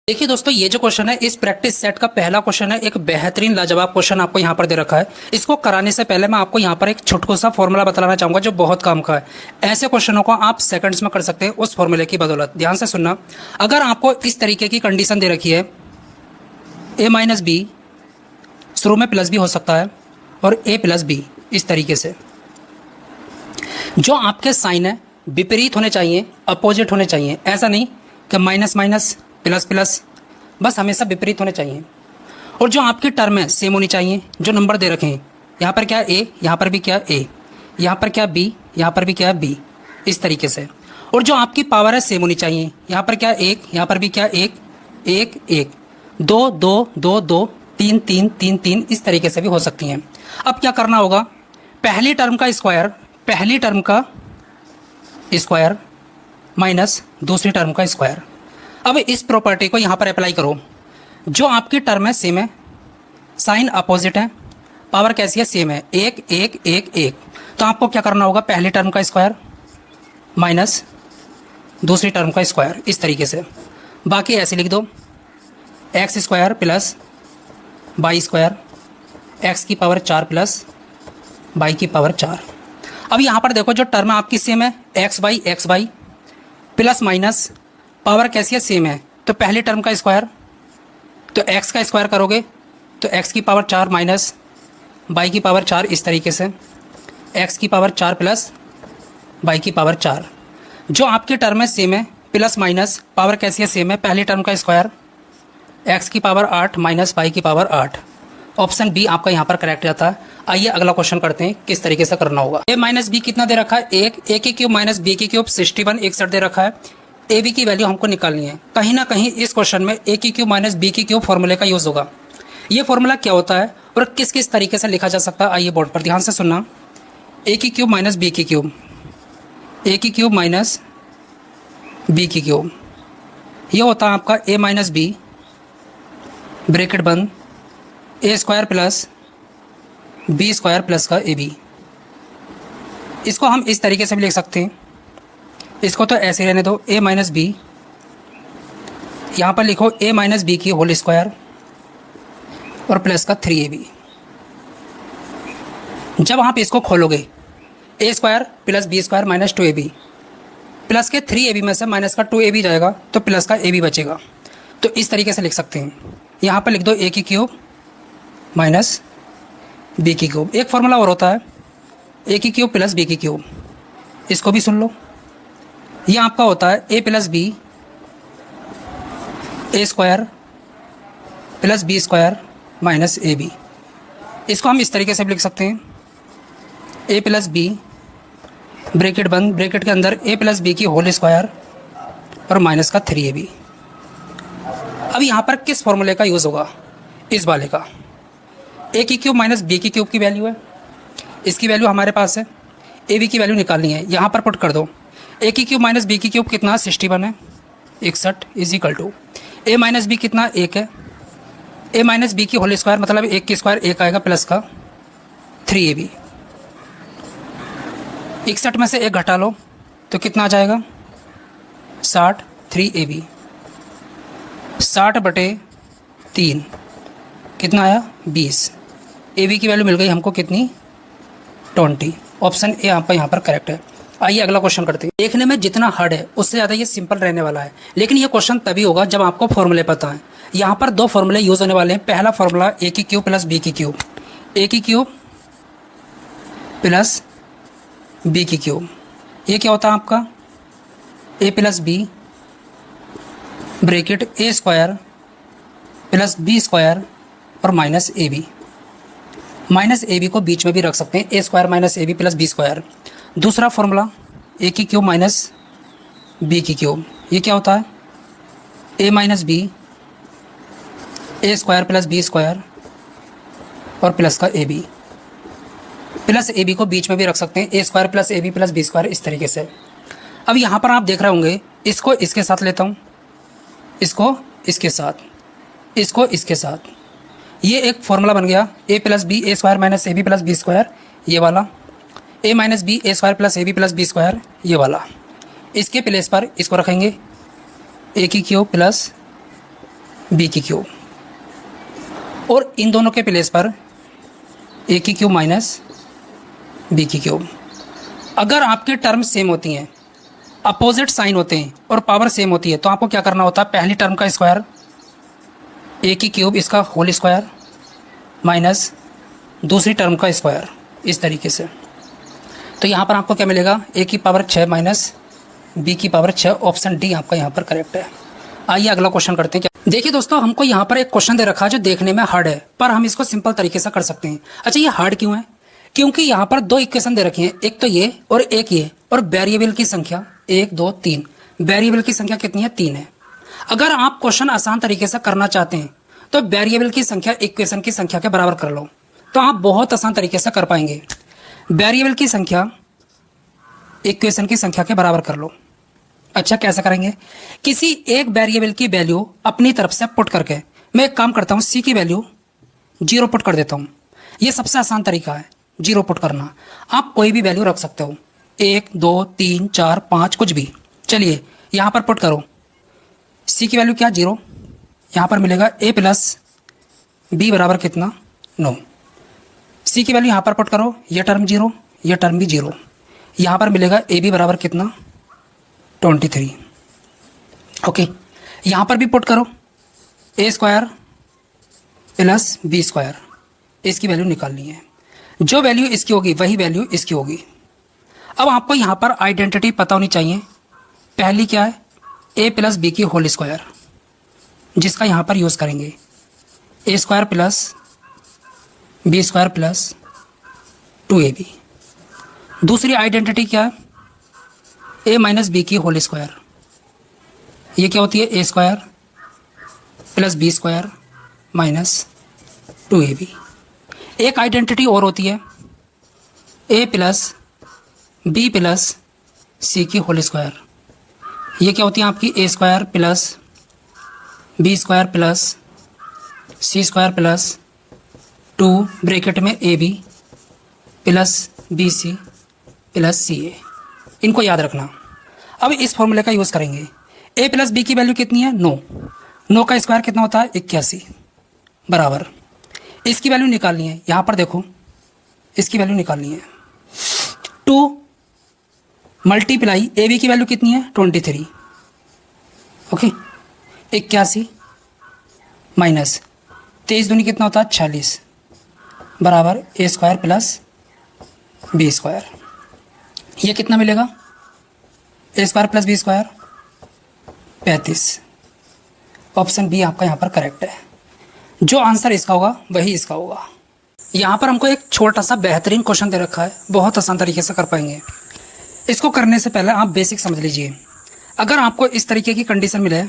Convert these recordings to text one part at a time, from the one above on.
देखिए दोस्तों, ये जो क्वेश्चन है इस प्रैक्टिस सेट का पहला क्वेश्चन है। एक बेहतरीन लाजवाब क्वेश्चन आपको यहाँ पर दे रखा है। इसको कराने से पहले मैं आपको यहाँ पर एक छोटू सा फॉर्मूला बताना चाहूंगा जो बहुत काम का है। ऐसे क्वेश्चनों को आप सेकंड्स में कर सकते हैं उस फॉर्मूले की बदौलत। ध्यान से सुनना, अगर आपको इस तरीके की कंडीशन दे रखी है a माइनस बी, शुरू में प्लस भी हो सकता है, और a प्लस बी, इस तरीके से जो आपके साइन है विपरीत होने चाहिए, अपोजिट होने चाहिए। ऐसा नहीं कि माइनस माइनस प्लस प्लस, बस हमेशा विपरीत होने चाहिए। और जो आपकी टर्म है सेम होनी चाहिए। जो नंबर दे रखे हैं यहाँ पर क्या ए, यहाँ पर भी क्या ए, यहाँ पर क्या बी, यहाँ पर भी क्या बी, इस तरीके से। और जो आपकी पावर है सेम होनी चाहिए। यहाँ पर क्या एक, यहाँ पर भी क्या एक, एक एक, दो दो दो दो, तीन तीन तीन तीन, इस तरीके से भी हो सकती हैं। अब क्या करना होगा, पहली टर्म का स्क्वायर, पहली टर्म का स्क्वायर माइनस दूसरी टर्म का स्क्वायर। अब इस प्रॉपर्टी को यहाँ पर अप्लाई करो। जो आपकी टर्म है सेम है, साइन अपोजिट है, पावर कैसी है, सेम है, एक एक एक एक। तो आपको क्या करना होगा, पहली टर्म का स्क्वायर माइनस दूसरी टर्म का स्क्वायर, इस तरीके से। बाकी ऐसे लिख दो, x square plus y square, x की पावर 4 प्लस वाई की पावर 4। अब यहाँ पर देखो, जो टर्म आपकी सेम है x by plus minus power कैसी है, सेम है। तो पहली टर्म का स्क्वायर, तो x का स्क्वायर करोगे तो x की पावर 4 माइनस y की पावर 4, इस तरीके से x की पावर 4 प्लस y की पावर 4। जो आपकी टर्म है सेम है, प्लस माइनस पावर कैसी है, सेम है। पहली टर्म का स्क्वायर x की पावर 8 माइनस y की पावर 8। ऑप्शन बी आपका यहाँ पर करेक्ट जाता है। आइए अगला क्वेश्चन करते हैं, किस तरीके से करना होगा। a माइनस बी कितना दे रखा है, एक, a की क्यूब माइनस b की क्यूब 61 61 दे रखा है। ए बी की वैल्यू हमको निकालनी है। कहीं ना कहीं इस क्वेश्चन में ए की क्यूब माइनस बी की क्यूब फॉर्मूले का यूज़ होगा। ये फॉर्मूला क्या होता है और किस किस तरीके से लिखा जा सकता है, आइए बोर्ड पर ध्यान से सुनना। ए की क्यूब माइनस बी की क्यूब, ए की क्यूब माइनस बी की क्यूब, ये होता है आपका ए माइनस बी, ब्रैकेट बंद, a square plus b square plus का ए बी। इसको हम इस तरीके से भी लिख सकते हैं। इसको तो ऐसे रहने दो, a माइनस बी, यहाँ पर लिखो a माइनस बी की होल स्क्वायर और प्लस का 3ab। जब आप इसको खोलोगे a square plus b square minus 2ab, plus के 3ab में से माइनस का 2ab जाएगा तो प्लस का ab बचेगा। तो इस तरीके से लिख सकते हैं। यहाँ पर लिख दो a की क्यूब माइनस b की क्यूब। एक फॉर्मूला और होता है a की क्यूब प्लस b की क्यूब, इसको भी सुन लो। यह आपका होता है a plus b, a square plus b square minus a b. इसको हम इस तरीके से भी लिख सकते हैं, a प्लस बी, ब्रैकेट बंद, ब्रैकेट के अंदर a प्लस बी की होल स्क्वायर और माइनस का 3ab। अब यहाँ पर किस फॉर्मूले का यूज़ होगा, इस वाले का। a की क्यूब माइनस बी की क्यूब की वैल्यू है, इसकी वैल्यू हमारे पास है, ए बी की वैल्यू निकालनी है। यहाँ पर पुट कर दो, ए की क्यूब माइनस बी की क्यूब कितना, 61 है, 61 is equal to a minus b कितना, 1 है, ए माइनस बी की होल स्क्वायर मतलब 1 की स्क्वायर 1 आएगा प्लस का 3ab। 61 में से 1 घटा लो तो कितना आ जाएगा, 60, 3ab, 60 बटे 3 कितना आया, 20। ए बी की वैल्यू मिल गई हमको कितनी, 20। ऑप्शन ए आपका यहाँ पर करेक्ट है। आइए अगला क्वेश्चन करते हैं। देखने में जितना हार्ड है उससे ज़्यादा ये सिंपल रहने वाला है, लेकिन ये क्वेश्चन तभी होगा जब आपको फॉर्मूले पता है। यहाँ पर 2 फॉर्मूले यूज़ होने वाले हैं। पहला फॉर्मूला ए की क्यूब प्लस बी की क्यूब, ए की क्यूब प्लस बी की क्यूब। ये क्या होता है आपका, a plus b, bracket a square plus b square और minus a b. Minus a b को बीच में भी रख सकते हैं, a square minus a b plus b square. दूसरा फॉर्मूला ए की क्यूब माइनस बी की क्यूब, ये क्या होता है, a minus b, a square plus b square और प्लस का a b. Plus a b को बीच में भी रख सकते हैं, a square plus a b plus b square, इस तरीके से। अब यहाँ पर आप देख रहे होंगे, इसको इसके साथ लेता हूँ, इसको इसके साथ, इसको इसके साथ, ये एक फॉर्मूला बन गया, a plus b, a square minus a b plus b square, ये वाला a minus b, a square plus a b plus b square, ये वाला। इसके प्लेस पर इसको रखेंगे, ए की क्यूब प्लस बी की क्यूब, और इन दोनों के प्लेस पर ए की क्यूब माइनस बी की क्यूब। अगर आपके टर्म सेम होती हैं, अपोजिट साइन होते हैं और पावर सेम होती है, तो आपको क्या करना होता है, पहली टर्म का स्क्वायर ए की क्यूब इसका होल स्क्वायर माइनस दूसरी टर्म का स्क्वायर, इस तरीके से। तो यहाँ पर आपको क्या मिलेगा, ए की पावर 6 माइनस बी की पावर 6। ऑप्शन डी आपका यहाँ पर करेक्ट है। आइए अगला क्वेश्चन करते हैं। क्या देखिए दोस्तों, हमको यहाँ पर एक क्वेश्चन दे रखा है जो देखने में हार्ड है, पर हम इसको सिंपल तरीके से कर सकते हैं। अच्छा, ये हार्ड क्यों है? क्योंकि यहाँ पर दो इक्वेशन दे रखी हैं, एक तो ये और एक ये, और वेरिएबल की संख्या 1 2 3, वेरिएबल की संख्या कितनी है, 3 है। अगर आप क्वेश्चन आसान तरीके से करना चाहते हैं तो वेरिएबल की संख्या इक्वेशन की संख्या के बराबर कर लो, तो आप बहुत आसान तरीके से कर पाएंगे। वेरिएबल की संख्या इक्वेशन की संख्या के बराबर कर लो। अच्छा, कैसे करेंगे? किसी एक वेरिएबल की वैल्यू अपनी तरफ से पुट करके, मैं एक काम करता हूँ, सी की वैल्यू 0 पुट कर देता हूँ। ये सबसे आसान तरीका है 0 पुट करना। आप कोई भी वैल्यू रख सकते हो, 1 2 3 4 5 कुछ भी। चलिए यहाँ पर पुट करो, सी की वैल्यू क्या, 0। यहाँ पर मिलेगा ए प्लस बी बराबर कितना, 9। सी की वैल्यू यहाँ पर पुट करो, ये टर्म 0, ये टर्म भी 0। यहाँ पर मिलेगा ए बी बराबर कितना, 23। ओके, यहाँ पर भी पुट करो, ए स्क्वायर प्लस बी स्क्वायर, इसकी वैल्यू निकालनी है। जो वैल्यू इसकी होगी वही वैल्यू इसकी होगी। अब आपको यहाँ पर आइडेंटिटी पता होनी चाहिए। पहली क्या है, ए प्लस बी की होल स्क्वायर, जिसका यहाँ पर यूज़ करेंगे, a square plus b square plus 2ab। दूसरी आइडेंटिटी क्या है, ए माइनस बी की होल स्क्वायर, ये क्या होती है, a square plus b square minus 2ab। एक आइडेंटिटी और होती है, a plus b plus c की होल स्क्वायर, ये क्या होती है आपकी, a square plus b square plus c square plus 2 bracket में a b plus b c plus c a. इनको याद रखना। अब इस फॉर्मूले का यूज़ करेंगे। ए प्लस बी की वैल्यू कितनी है, 9। 9 का स्क्वायर कितना होता है, 81 बराबर। इसकी वैल्यू निकालनी है, यहाँ पर देखो, इसकी वैल्यू निकालनी है। 2 मल्टीप्लाई ए बी की वैल्यू कितनी है, 23। ओके, 81 माइनस 23 दूनी कितना होता है, 46 बराबर a square plus b square. ये कितना मिलेगा, a square plus b square 35। Option b आपका यहाँ पर करेक्ट है। जो आंसर इसका होगा वही इसका होगा। यहाँ पर हमको एक छोटा सा बेहतरीन क्वेश्चन दे रखा है, बहुत आसान तरीके से कर पाएंगे। इसको करने से पहले आप बेसिक समझ लीजिए। अगर आपको इस तरीके की कंडीशन मिले,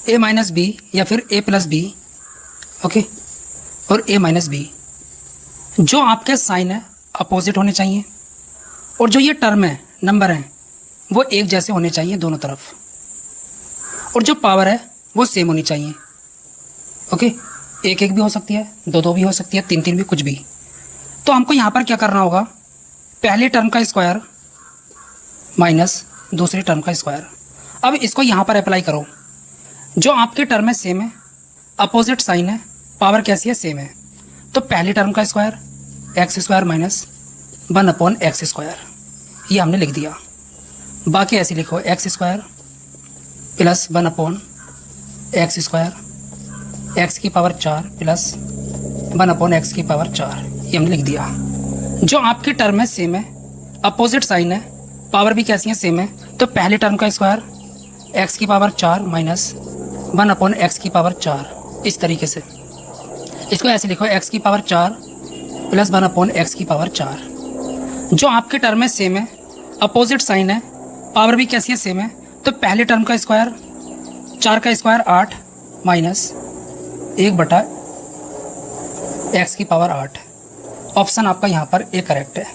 ए माइनस बी या फिर ए प्लस बी, ओके, और ए माइनस बी, जो आपके साइन है अपोजिट होने चाहिए, और जो ये टर्म है, नंबर हैं, वो एक जैसे होने चाहिए दोनों तरफ, और जो पावर है वो सेम होनी चाहिए। ओके, 1 1 भी हो सकती है, 2 2 भी हो सकती है, 3 3 भी, कुछ भी। तो हमको यहाँ पर क्या करना होगा, पहले टर्म का स्क्वायर माइनस दूसरी टर्म का स्क्वायर। अब इसको यहाँ पर अप्लाई करो। जो आपके टर्म है सेम है, अपोजिट साइन है, पावर कैसी है, सेम है, तो पहली टर्म का square x square minus 1/x square, ये हमने लिख दिया। बाकी ऐसे लिखो, x square plus 1/x square, x की पावर 4 प्लस 1/x की पावर 4, ये हमने लिख दिया। जो आपकी टर्म है सेम है, अपोजिट साइन है, पावर भी कैसी है, सेम है, तो पहले टर्म का स्क्वायर एक्स की पावर 4 माइनस 1/x की पावर 4, इस तरीके से। इसको ऐसे लिखो, एक्स की पावर 4 प्लस 1/x की पावर 4। जो आपके टर्म है सेम है, अपोजिट साइन है, पावर भी कैसी है, सेम है, तो पहले टर्म का स्क्वायर 4 का स्क्वायर 8 माइनस 1/x की पावर 8। ऑप्शन आपका यहाँ पर ए करेक्ट है।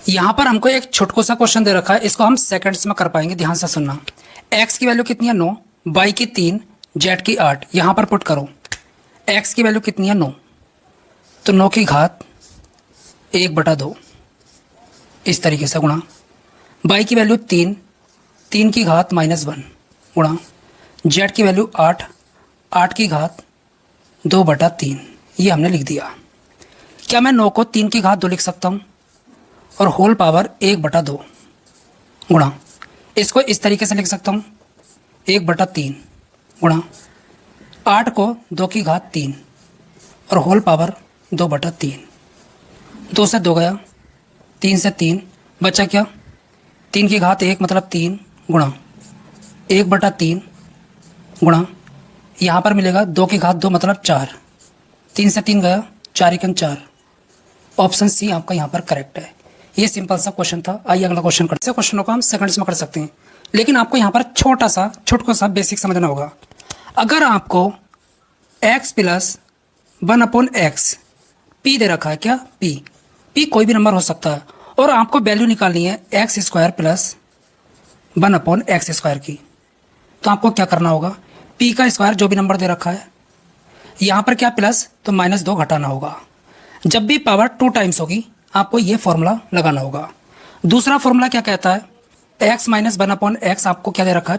यहाँ पर हमको एक छोटको सा क्वेश्चन दे रखा है, इसको हम सेकंड्स में कर पाएंगे, ध्यान से सुनना। एक्स की वैल्यू कितनी है, 9, वाई की 3, जेड की 8। यहाँ पर पुट करो, एक्स की वैल्यू कितनी है, 9, तो 9 की घात 1/2, इस तरीके से गुणा। वाई की वैल्यू 3, 3 की घात -1 गुणा। जेड की वैल्यू 8, 8 की घात 2/3, ये हमने लिख दिया। क्या मैं 9 को 3 की घात 2 लिख सकता हूँ और होल पावर 1/2 गुणा, इसको इस तरीके से लिख सकता हूँ 1/3 गुणा 8 को 2 की घात 3 और होल पावर 2/3। 2 से 2 गया, 3 से 3 बचा क्या, 3 की घात 1 मतलब 3 गुणा 1/3 गुणा यहाँ पर मिलेगा 2 की घात 2 मतलब 4, 3 से 3 गया, 4 एकम 4। ऑप्शन सी आपका यहाँ पर करेक्ट है। ये सिंपल सा क्वेश्चन था। आइए अगला क्वेश्चन करते हैं। क्वेश्चनों को हम सेकंड्स में कर सकते हैं, लेकिन आपको यहाँ पर छोटा सा बेसिक समझना होगा। अगर आपको x प्लस 1/x p दे रखा है, क्या p कोई भी नंबर हो सकता है, और आपको वैल्यू निकालनी है x² प्लस 1/x² की, तो आपको क्या करना होगा, p का स्क्वायर जो भी नंबर दे रखा है, यहाँ पर क्या प्लस तो -2 घटाना होगा। जब भी पावर 2 टाइम्स होगी आपको ये फॉर्मूला लगाना होगा। दूसरा फॉर्मूला क्या कहता है, x - 1/x आपको क्या दे रखा है,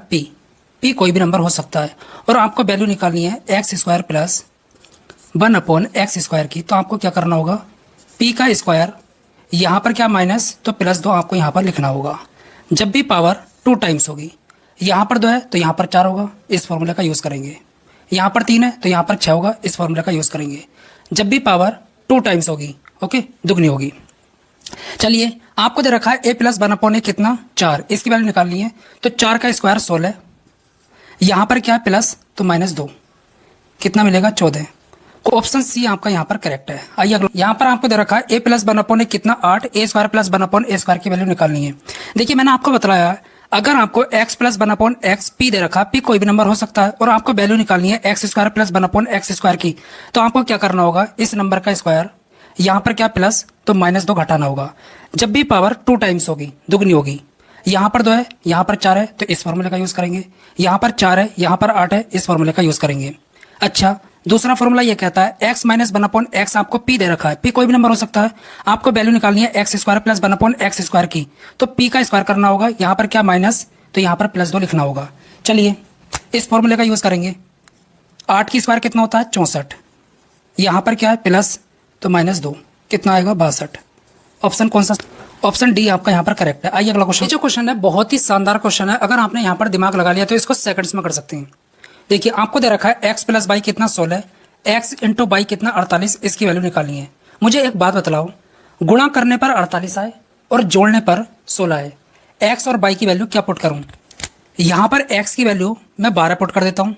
p कोई भी नंबर हो सकता है, और आपको वैल्यू निकालनी है x² प्लस 1/x² की, तो आपको क्या करना होगा, p का स्क्वायर यहाँ पर क्या माइनस तो +2 आपको यहाँ पर लिखना होगा। जब भी पावर 2 टाइम्स होगी, यहाँ पर 2 है तो यहाँ पर 4 होगा, इस फॉर्मूले का यूज़ करेंगे। यहाँ पर 3 है तो यहाँ पर 6 होगा, इस फॉर्मूले का यूज़ करेंगे। जब भी पावर 2 टाइम्स होगी, ओके, दुगनी होगी। चलिए, आपको दे रखा है a + 1/a कितना 4, इसकी वैल्यू निकालनी है, तो 4 का स्क्वायर 16, यहाँ पर क्या है प्लस तो -2, कितना मिलेगा 14। ऑप्शन सी आपका यहाँ पर करेक्ट है। आइए अगला, यहाँ पर आपको दे रखा है a + 1/a कितना 8, a² + 1/a² की वैल्यू निकालनी है। देखिए मैंने आपको बताया, अगर आपको x + 1/x p दे रखा, p कोई भी नंबर हो सकता है, और आपको वैल्यू निकालनी है x² + 1/x² की, तो आपको क्या करना होगा, इस नंबर का स्क्वायर यहाँ पर क्या प्लस तो -2 घटाना होगा। जब भी पावर 2 टाइम्स होगी, दुगनी होगी, यहाँ पर 2 है, यहाँ पर 4 है, तो इस फॉर्मूले का यूज़ करेंगे। यहाँ पर 4 है, यहाँ पर 8 है, इस फॉर्मूले का यूज़ करेंगे। अच्छा, दूसरा फॉर्मूला ये कहता है x - 1/x आपको p दे रखा है, p कोई भी नंबर हो सकता है, आपको वैल्यू निकालनी है x² + 1/x² की, तो p का स्क्वायर करना होगा, यहाँ पर क्या माइनस तो यहाँ पर +2 लिखना होगा। चलिए इस फॉर्मूले का यूज़ करेंगे। 8 की स्क्वायर कितना होता है 64, यहाँ पर क्या है प्लस तो -2, कितना आएगा 62। ऑप्शन कौन सा, ऑप्शन डी आपका यहाँ पर करेक्ट है। आइए अगला क्वेश्चन। जो क्वेश्चन है बहुत ही शानदार क्वेश्चन है, अगर आपने यहाँ पर दिमाग लगा लिया तो इसको सेकंड्स में कर सकते हैं। देखिए आपको दे रखा है x + y कितना 16, x × y कितना 48, इसकी वैल्यू निकालनी है। मुझे एक बात बतलाओ, गुणा करने पर 48 आए और जोड़ने पर 16 आए, x और y की वैल्यू क्या पुट करूँ। यहाँ पर x की वैल्यू मैं 12 पुट कर देता हूँ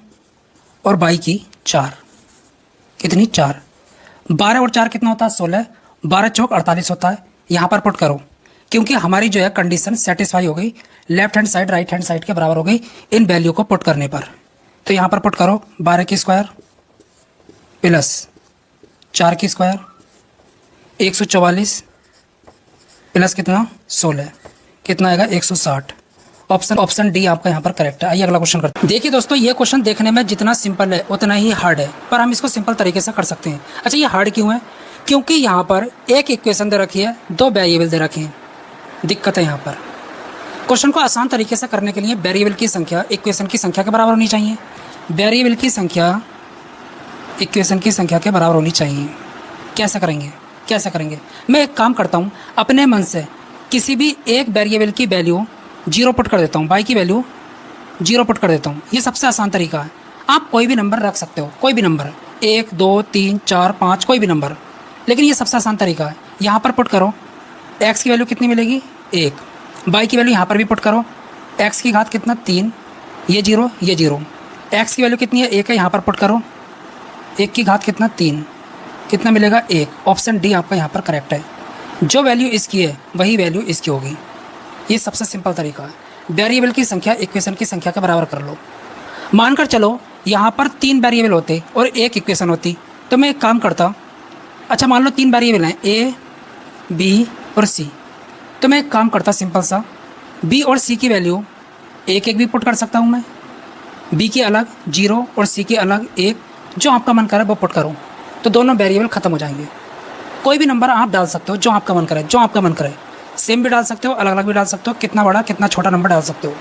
और y की 4, कितनी 4, 12 और 4 कितना होता है 16, 12 चौक 48 होता है। यहाँ पर पुट करो, क्योंकि हमारी जो है कंडीशन सेटिस्फाई हो गई, left hand side right hand side के बराबर हो गई इन वैल्यू को पुट करने पर। तो यहाँ पर पुट करो 12 की स्क्वायर प्लस 4 की स्क्वायर 144 प्लस कितना 16, कितना आएगा 160। ऑप्शन डी आपका यहाँ पर करेक्ट है। आइए अगला क्वेश्चन करते हैं। देखिए दोस्तों, ये क्वेश्चन देखने में जितना सिंपल है उतना ही हार्ड है, पर हम इसको सिंपल तरीके से कर सकते हैं। अच्छा, ये हार्ड क्यों है, क्योंकि यहाँ पर एक इक्वेशन दे रखी है, 2 वेरिएबल दे रखे हैं। दिक्कत है यहाँ पर, क्वेश्चन को आसान तरीके से करने के लिए वेरिएबल की संख्या इक्वेशन की संख्या के बराबर होनी चाहिए, वेरिएबल की संख्या इक्वेशन की संख्या के बराबर होनी चाहिए। कैसे करेंगे, मैं एक काम करता हूँ, अपने मन से किसी भी एक वेरिएबल की वैल्यू 0 पुट कर देता हूँ, y की वैल्यू 0 पुट कर देता हूँ। ये सबसे आसान तरीका है। आप कोई भी नंबर रख सकते हो, कोई भी नंबर 1 2 3 4 5 कोई भी नंबर, लेकिन ये सबसे आसान तरीका है। यहाँ पर पुट करो, x की वैल्यू कितनी मिलेगी 1, y की वैल्यू यहाँ पर भी पुट करो, x की घात कितना 3, ये 0 ये 0, x की वैल्यू कितनी है 1 है, यहाँ पर पुट करो 1 की घात कितना 3, कितना मिलेगा 1। ऑप्शन डी आपका यहाँ पर करेक्ट है। जो वैल्यू इसकी है वही वैल्यू इसकी होगी। ये सबसे सिंपल तरीका है। वेरिएबल की संख्या इक्वेशन की संख्या के बराबर कर लो। मानकर चलो यहाँ पर 3 वेरिएबल होते और एक इक्वेशन होती, तो मैं एक काम करता, अच्छा मान लो 3 वेरिएबल हैं a, b और c, तो मैं एक काम करता सिंपल सा, b और c की वैल्यू एक भी पुट कर सकता हूँ मैं, b की अलग 0 और c की अलग 1, जो आपका मन करे वो पुट करो, तो दोनों वेरिएबल ख़त्म हो जाएंगे। कोई भी नंबर आप डाल सकते हो जो आपका मन करे, सेम भी डाल सकते हो, अलग अलग भी डाल सकते हो, कितना बड़ा कितना छोटा नंबर डाल सकते हो।